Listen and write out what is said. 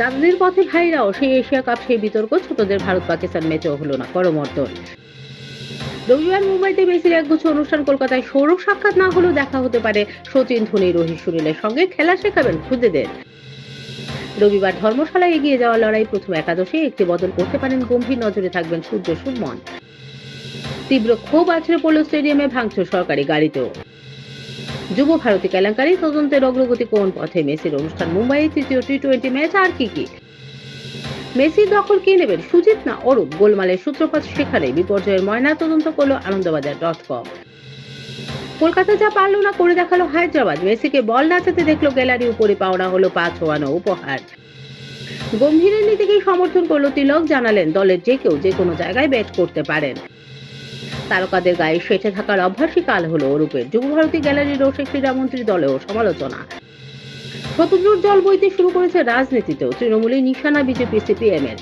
চাঁদের পথে ভাইরাও সেই এশিয়া কাপ, সেই বিতর্ক ছোটদের ভারত পাকিস্তান ম্যাচেও হলো না করমর্দন। রবিবার মুম্বাইতে মেসির একগুচ্ছ অনুষ্ঠান, কলকাতায় সৌরভ সাক্ষাৎ না হলেও দেখা হতে পারে সচিন, ধোনি, রোহিত, সুনীলের সঙ্গে খেলা শেখাবেন খুদেদের। রবিবার ধর্মশালায় এগিয়ে যাওয়া লড়াই প্রথম একাদশে একটি বদল করতে পারেন, গম্ভীর নজরে থাকবেন সূর্য, সুমন। তীব্র ক্ষোভ আছড়ে পড়ল স্টেডিয়ামে, ভাঙচুর সরকারি গাড়িতেও। যুব ভারতী কেলেঙ্কারি তদন্তের অগ্রগতি কোন পথে? মেসির অনুষ্ঠান মুম্বাইয়ে তৃতীয় টি-20 ম্যাচ, আর কি মেসির দখল কে নেবেন, সুজিত না অরূপ? গোলমালের সূত্রপাত সেখানে, বিপর্যয়ের ময়না তদন্ত করলো আনন্দবাজার.com। কলকাতা যা পারলো না করে দেখালো হায়দ্রাবাদ, মেসিকে বল নাচাতে দেখলো গ্যালারি, উপরে পাওনা হলো 5 ছোয়ানো উপহার। গম্ভীরের নীতিকেই সমর্থন করলো তিলক, জানালেন দলের যে কেউ যে কোনো জায়গায় ব্যাট করতে পারেন। তারকাদের গায়ে সেটে থাকার অভ্যাসই কাল হলো অরূপের। যুব ভারতী গ্যালারির রোষে ক্রীড়ামন্ত্রী, দলেও সমালোচনা। শতদ্রুর জল বইতে শুরু করেছে রাজনীতিতেও, তৃণমূলে নিশানা বিজেপি সিপিএম এর।